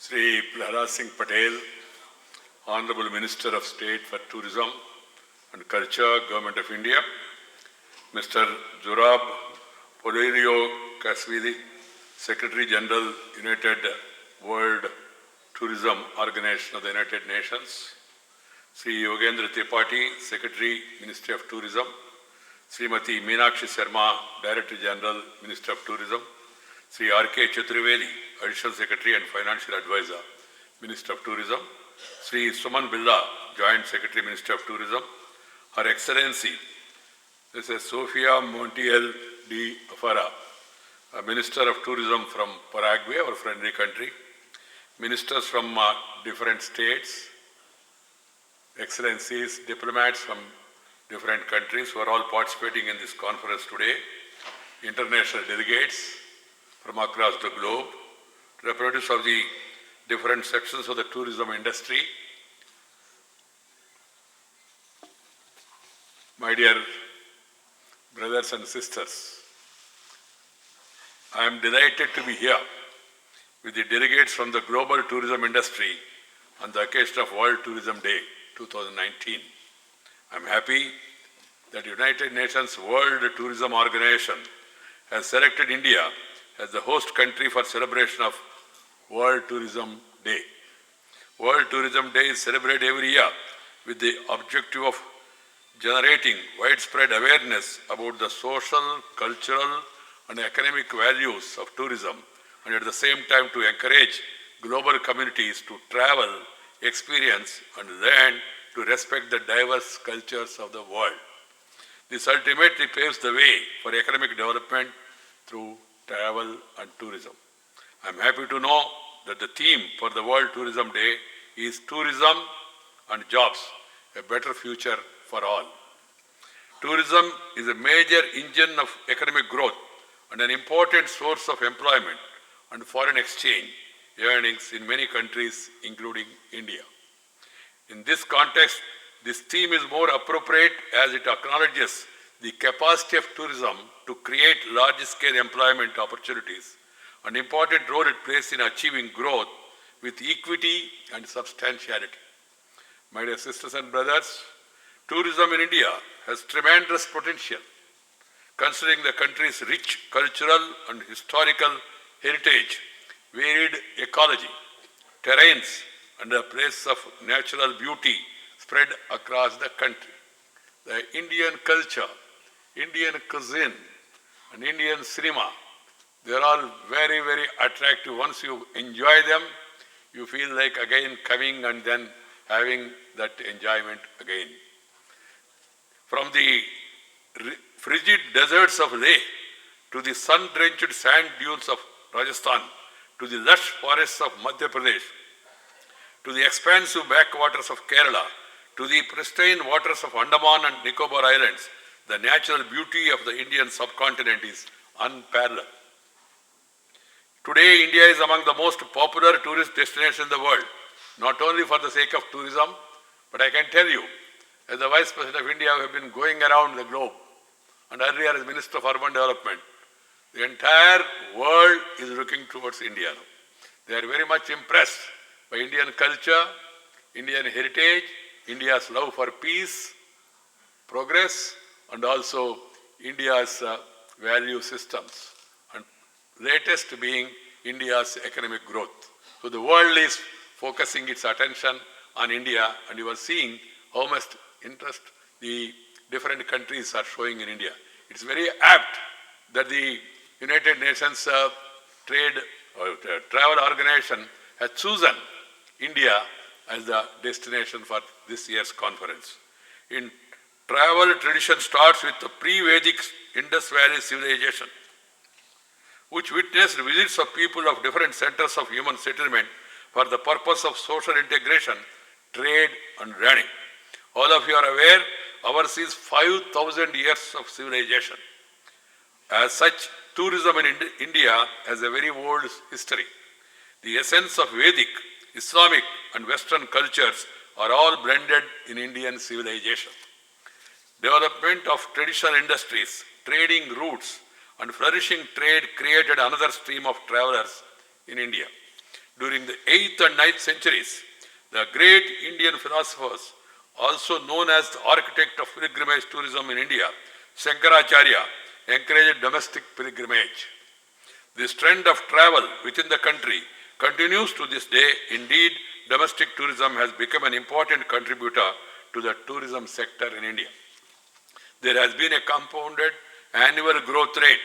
Sri Prahlad Singh Patel, Honorable Minister of State for Tourism and Culture, Government of India, Mr. Zurab Polerio Kasvili, Secretary General, United World Tourism Organization of the United Nations, Sri Yogendra Tripathi, Secretary, Ministry of Tourism, Srimati Meenakshi Sharma, Director General, Ministry of Tourism, Sri R.K. Chaturvedi, Additional Secretary and Financial Advisor, Minister of Tourism, Sri Suman Billa, Joint Secretary, Minister of Tourism, Her Excellency, Mrs. Sofia Montiel de Afara, Minister of Tourism from Paraguay, our friendly country, ministers from different states, excellencies, diplomats from different countries who are all participating in this conference today, international delegates from across the globe, representatives of the different sections of the tourism industry, my dear brothers and sisters, I am delighted to be here with the delegates from the global tourism industry on the occasion of World Tourism Day 2019. I am happy that United Nations World Tourism Organization has selected India as the host country for celebration of World Tourism Day. World Tourism Day is celebrated every year with the objective of generating widespread awareness about the social, cultural, and economic values of tourism, and at the same time to encourage global communities to travel, experience, and learn to respect the diverse cultures of the world. This ultimately paves the way for economic development through travel and tourism. I am happy to know that the theme for the World Tourism Day is Tourism and Jobs, a better future for all. Tourism is a major engine of economic growth and an important source of employment and foreign exchange earnings in many countries, including India. In this context, this theme is more appropriate as it acknowledges the capacity of tourism to create large-scale employment opportunities and important role it plays in achieving growth with equity and substantiality. My dear sisters and brothers, tourism in India has tremendous potential, considering the country's rich cultural and historical heritage, varied ecology, terrains, and a place of natural beauty spread across the country. The Indian culture, Indian cuisine, and Indian cinema, they are all very, very attractive. Once you enjoy them, you feel like again coming and then having that enjoyment again. From the frigid deserts of Leh to the sun-drenched sand dunes of Rajasthan, to the lush forests of Madhya Pradesh, to the expansive backwaters of Kerala, to the pristine waters of Andaman and Nicobar Islands, the natural beauty of the Indian subcontinent is unparalleled. Today, India is among the most popular tourist destinations in the world, not only for the sake of tourism, but I can tell you, as the Vice President of India, we have been going around the globe, and earlier as Minister of Urban Development, the entire world is looking towards India now. They are very much impressed by Indian culture, Indian heritage, India's love for peace, progress, and also India's value systems, and latest being India's economic growth. So the world is focusing its attention on India, and you are seeing how much interest the different countries are showing in India. It's very apt that the United Nations Travel Organization has chosen India as the destination for this year's conference. In travel, tradition starts with the pre-Vedic Indus Valley civilization, which witnessed visits of people of different centers of human settlement for the purpose of social integration, trade, and learning. All of you are aware, ours is 5,000 years of civilization. As such, tourism in India has a very old history. The essence of Vedic, Islamic, and Western cultures are all blended in Indian civilization. Development of traditional industries, trading routes, and flourishing trade created another stream of travelers in India. During the 8th and 9th centuries, the great Indian philosophers, also known as the architect of pilgrimage tourism in India, Shankaracharya, encouraged domestic pilgrimage. This trend of travel within the country continues to this day. Indeed, domestic tourism has become an important contributor to the tourism sector in India. There has been a compounded annual growth rate,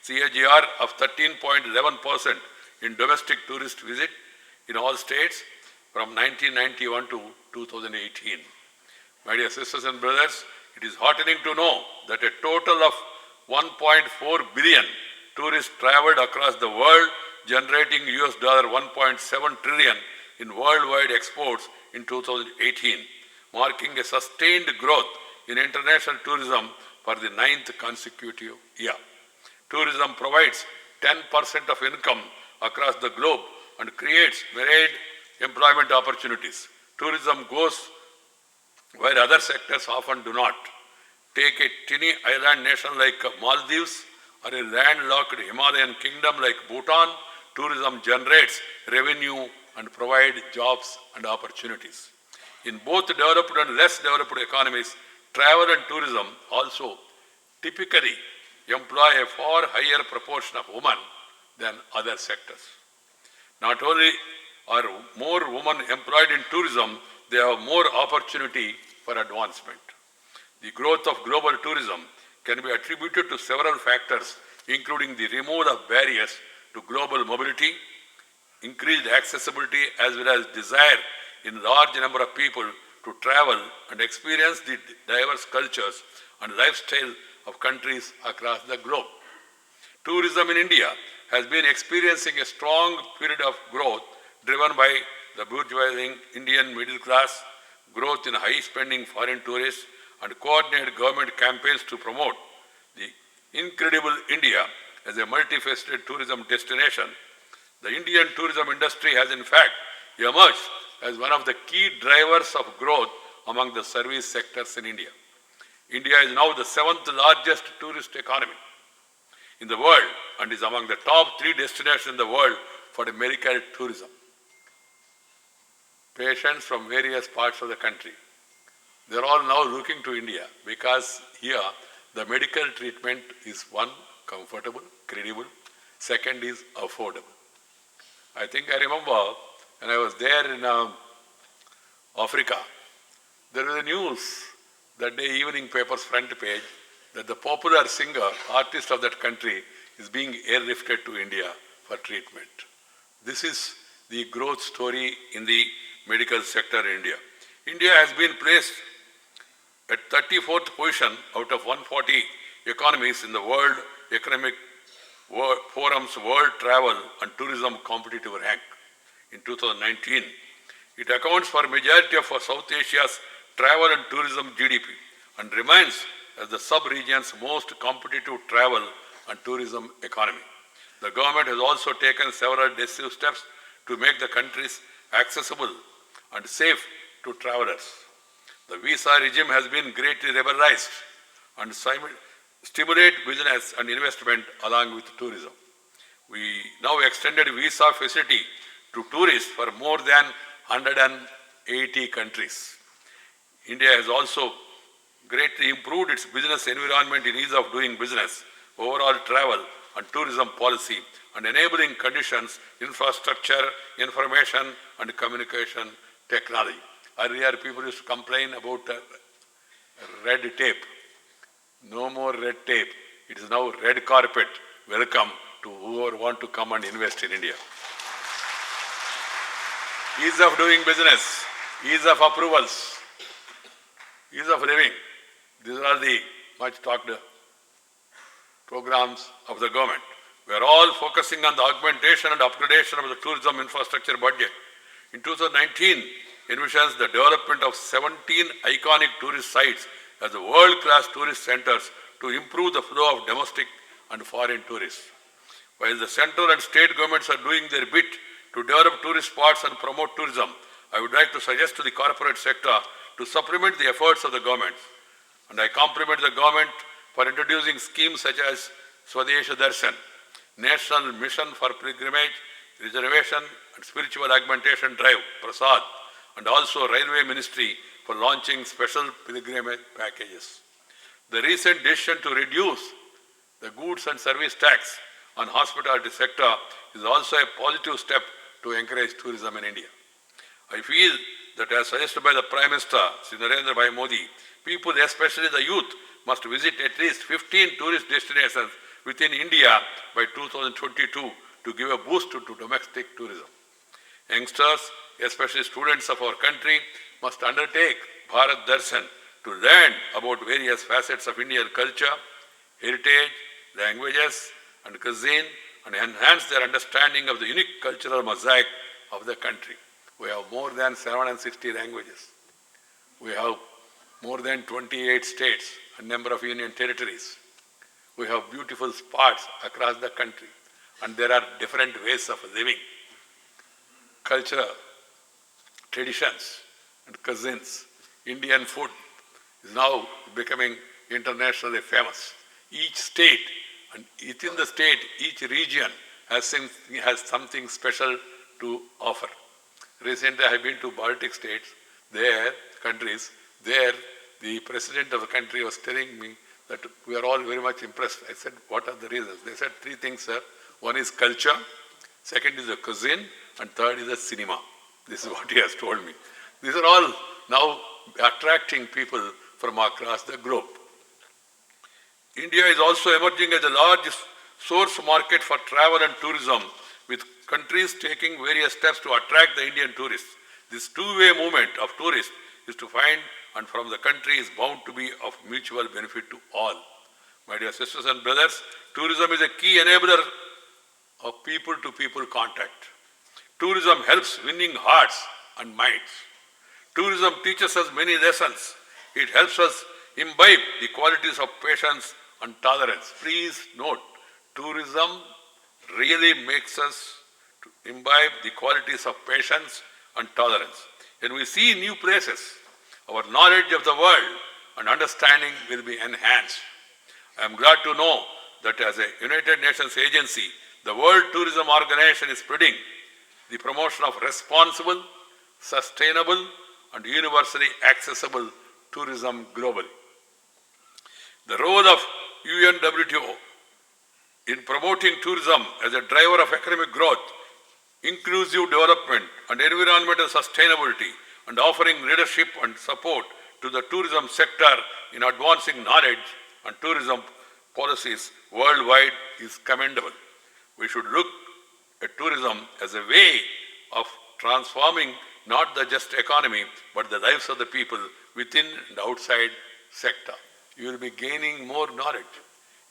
CAGR, of 13.11% in domestic tourist visit in all states from 1991 to 2018. My dear sisters and brothers, it is heartening to know that a total of 1.4 billion tourists traveled across the world, generating $1.7 trillion in worldwide exports in 2018, marking a sustained growth in international tourism for the 9th consecutive year. Tourism provides 10% of income across the globe and creates varied employment opportunities. Tourism goes where other sectors often do not. Take a tiny island nation like Maldives or a landlocked Himalayan kingdom like Bhutan, tourism generates revenue and provides jobs and opportunities. In both developed and less developed economies, travel and tourism also typically employ a far higher proportion of women than other sectors. Not only are more women employed in tourism, they have more opportunity for advancement. The growth of global tourism can be attributed to several factors, including the removal of barriers to global mobility, increased accessibility, as well as desire in large number of people to travel and experience the diverse cultures and lifestyle of countries across the globe. Tourism in India has been experiencing a strong period of growth driven by the bourgeoising Indian middle class, growth in high-spending foreign tourists, and coordinated government campaigns to promote the incredible India as a multifaceted tourism destination. The Indian tourism industry has in fact emerged as one of the key drivers of growth among the service sectors in India. India is now the 7th largest tourist economy in the world and is among the top 3 destinations in the world for medical tourism. Patients from various parts of the country, they're all now looking to India because here the medical treatment is one, comfortable, credible, second is affordable. I think I remember when I was there in Africa, there was a news that day evening paper's front page that the popular singer, artist of that country is being airlifted to India for treatment. This is the growth story in the medical sector in India. India has been placed at 34th position out of 140 economies in the World Economic Forum's World Travel and Tourism Competitive Rank in 2019. It accounts for majority of South Asia's travel and tourism GDP and remains as the sub-region's most competitive travel and tourism economy. The government has also taken several decisive steps to make the countries accessible and safe to travelers. The visa regime has been greatly liberalized and stimulate business and investment along with tourism. We now extended visa facility to tourists for more than 180 countries. India has also greatly improved its business environment in ease of doing business, overall travel and tourism policy, and enabling conditions, infrastructure, information and communication technology. Earlier people used to complain about red tape. No more red tape. It is now red carpet. Welcome to whoever want to come and invest in India. Ease of doing business, ease of approvals, ease of living. These are the much talked programs of the government. We are all focusing on the augmentation and upgradation of the tourism infrastructure budget. In 2019, envisions the development of 17 iconic tourist sites as world-class tourist centers to improve the flow of domestic and foreign tourists. While the central and state governments are doing their bit to develop tourist spots and promote tourism, I would like to suggest to the corporate sector to supplement the efforts of the government. And I compliment the government for introducing schemes such as Swadesh Darshan, National Mission for Pilgrimage, reservation and spiritual augmentation drive, Prasad, and also Railway Ministry for launching special pilgrimage packages. The recent decision to reduce the goods and service tax on hospitality sector is also a positive step to encourage tourism in India. I feel that as suggested by the Prime Minister, Sri Narendra Bhai Modi, people, especially the youth, must visit at least 15 tourist destinations within India by 2022 to give a boost to domestic tourism. Youngsters, especially students of our country, must undertake Bharat Darshan to learn about various facets of Indian culture, heritage, languages, and cuisine, and enhance their understanding of the unique cultural mosaic of the country. We have more than 760 languages. We have more than 28 states and number of union territories. We have beautiful spots across the country, and there are different ways of living. Culture, traditions, and cuisines. Indian food is now becoming internationally famous. Each state, and within the state, each region has something special to offer. Recently, I have been to Baltic states, countries, the president of the country was telling me that we are all very much impressed. I said, what are the reasons? They said 3 things, sir. One is culture, second is the cuisine, and third is the cinema. This is what he has told me. These are all now attracting people from across the globe. India is also emerging as a large source market for travel and tourism, with countries taking various steps to attract the Indian tourists. This two-way movement of tourists is to find and from the country is bound to be of mutual benefit to all. My dear sisters and brothers, tourism is a key enabler of people-to-people contact. Tourism helps winning hearts and minds. Tourism teaches us many lessons. It helps us imbibe the qualities of patience and tolerance. Please note, tourism really makes us to imbibe the qualities of patience and tolerance. When we see new places, our knowledge of the world and understanding will be enhanced. I am glad to know that as a United Nations agency, the World Tourism Organization is spreading the promotion of responsible, sustainable, and universally accessible tourism globally. The role of UNWTO in promoting tourism as a driver of economic growth, inclusive development, and environmental sustainability, and offering leadership and support to the tourism sector in advancing knowledge and tourism policies worldwide is commendable. We should look at tourism as a way of transforming not the just economy, but the lives of the people within and outside sector. You will be gaining more knowledge.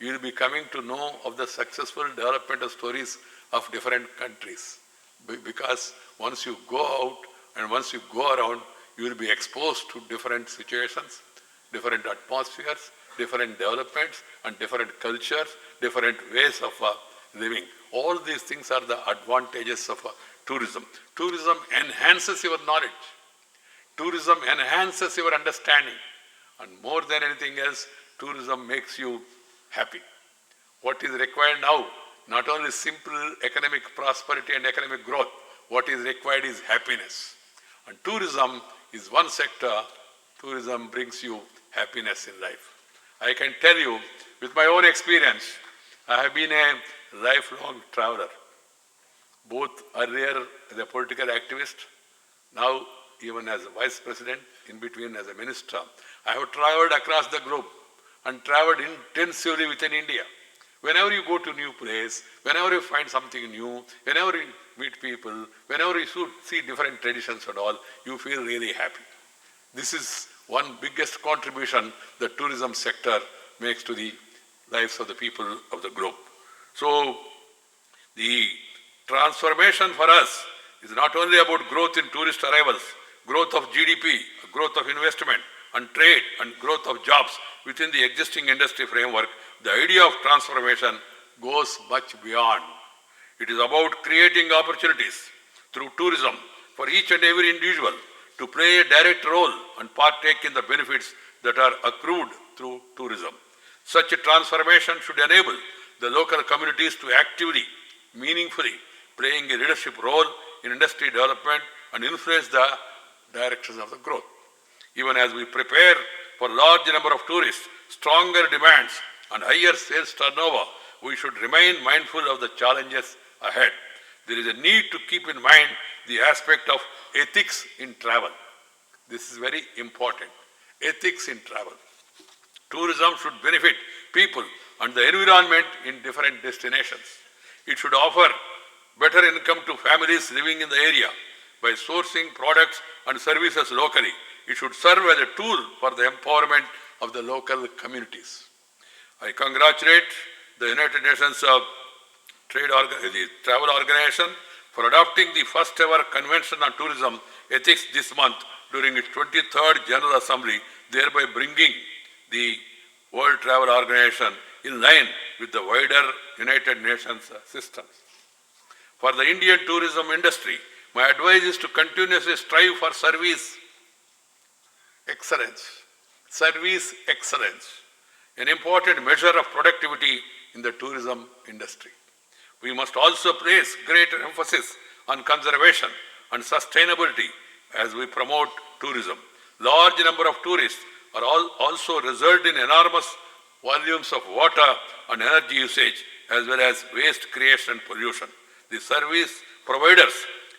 You will be coming to know of the successful developmental stories of different countries. Because once you go out and once you go around, you will be exposed to different situations, different atmospheres, different developments, and different cultures, different ways of living. All these things are the advantages of tourism. Tourism enhances your knowledge. Tourism enhances your understanding. And more than anything else, tourism makes you happy. What is required now, not only simple economic prosperity and economic growth, what is required is happiness. And tourism is one sector. Tourism brings you happiness in life. I can tell you, with my own experience, I have been a lifelong traveler, both earlier as a political activist, now even as a vice president, in between as a minister. I have traveled across the globe and traveled intensively within India. Whenever you go to a new place, whenever you find something new, whenever you meet people, whenever you see different traditions and all, you feel really happy. This is one biggest contribution the tourism sector makes to the lives of the people of the globe. So, the transformation for us is not only about growth in tourist arrivals, growth of GDP, growth of investment and trade, and growth of jobs within the existing industry framework. The idea of transformation goes much beyond. It is about creating opportunities through tourism for each and every individual to play a direct role and partake in the benefits that are accrued through tourism. Such a transformation should enable the local communities to actively, meaningfully playing a leadership role in industry development and influence the directions of the growth. Even as we prepare for large number of tourists, stronger demands and higher sales turnover, we should remain mindful of the challenges ahead. There is a need to keep in mind the aspect of ethics in travel. This is very important. Ethics in travel. Tourism should benefit people and the environment in different destinations. It should offer better income to families living in the area by sourcing products and services locally. It should serve as a tool for the empowerment of the local communities. I congratulate the United Nations the Travel Organization for adopting the first ever Convention on Tourism Ethics this month during its 23rd General Assembly, thereby bringing the World Travel Organization in line with the wider United Nations systems. For the Indian tourism industry, my advice is to continuously strive for service excellence. Service excellence, an important measure of productivity in the tourism industry. We must also place greater emphasis on conservation and sustainability as we promote tourism. Large number of tourists are also result in enormous volumes of water and energy usage as well as waste creation and pollution. The service providers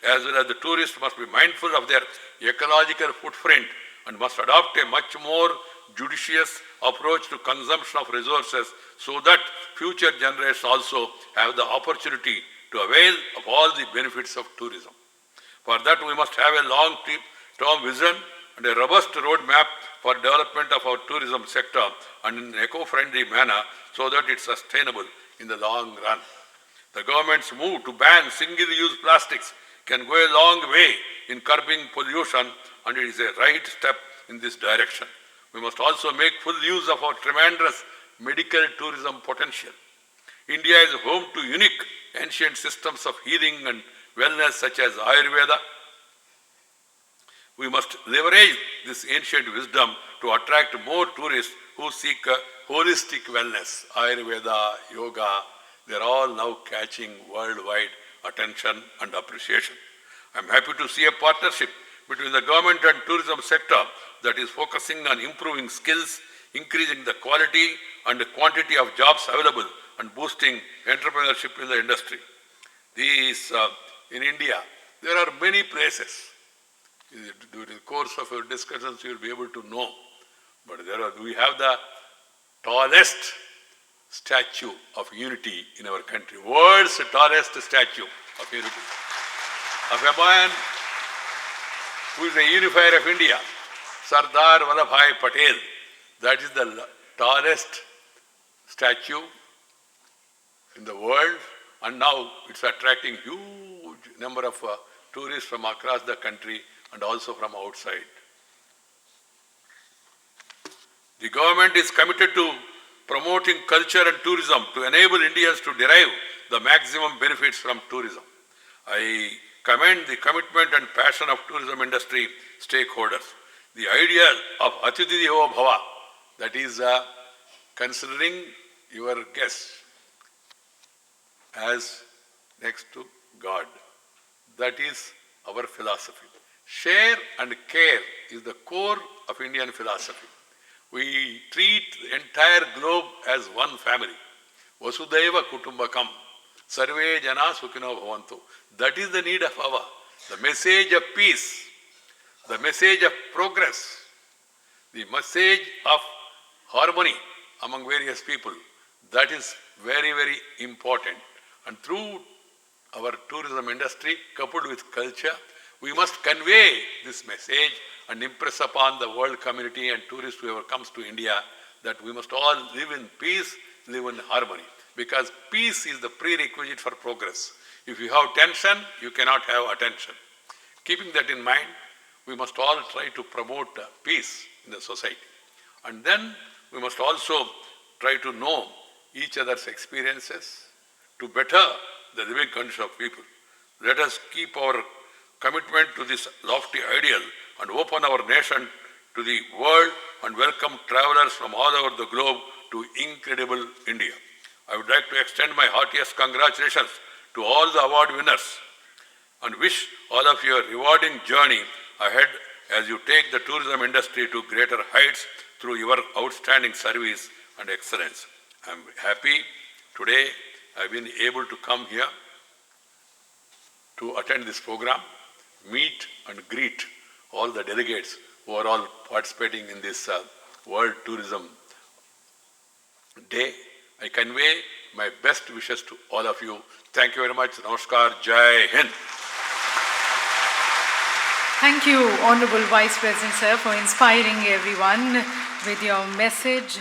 as well as the tourists must be mindful of their ecological footprint and must adopt a much more judicious approach to consumption of resources so that future generations also have the opportunity to avail of all the benefits of tourism. For that, we must have a long-term vision and a robust roadmap for development of our tourism sector and in an eco-friendly manner so that it's sustainable in the long run. The government's move to ban single-use plastics can go a long way in curbing pollution, and it is a right step in this direction. We must also make full use of our tremendous medical tourism potential. India is home to unique ancient systems of healing and wellness such as Ayurveda. We must leverage this ancient wisdom to attract more tourists who seek holistic wellness. Ayurveda, yoga, they are all now catching worldwide attention and appreciation. I am happy to see a partnership between the government and tourism sector that is focusing on improving skills, increasing the quality and the quantity of jobs available and boosting entrepreneurship in the industry. In India, there are many places. During the course of our discussions, you will be able to know. But we have the tallest statue of unity in our country, world's tallest statue of unity, of a man who is the unifier of India, Sardar Vallabhbhai Patel. That is the tallest statue in the world, and now it's attracting huge number of tourists from across the country and also from outside. The government is committed to promoting culture and tourism to enable Indians to derive the maximum benefits from tourism. I commend the commitment and passion of tourism industry stakeholders. The idea of Atithi Devo Bhava, that is considering your guest as next to God. That is our philosophy. Share and care is the core of Indian philosophy. We treat the entire globe as one family. Vasudhaiva Kutumbakam. Sarve Jana Sukhino Bhavantu. That is the need of the message of peace, the message of progress, the message of harmony among various people. That is very, very important. And through our tourism industry, coupled with culture, we must convey this message and impress upon the world community and tourists whoever comes to India that we must all live in peace, live in harmony. Because peace is the prerequisite for progress. If you have tension, you cannot have attention. Keeping that in mind, we must all try to promote peace in the society. And then we must also try to know each other's experiences to better the living condition of people. Let us keep our commitment to this lofty ideal and open our nation to the world and welcome travelers from all over the globe to incredible India. I would like to extend my heartiest congratulations to all the award winners and wish all of you a rewarding journey ahead as you take the tourism industry to greater heights through your outstanding service and excellence. I am happy today I have been able to come here to attend this program, meet and greet all the delegates who are all participating in this World Tourism Day. I convey my best wishes to all of you. Thank you very much. Namaskar. Jai Hind. Thank you, Honorable Vice President, sir, for inspiring everyone with your message.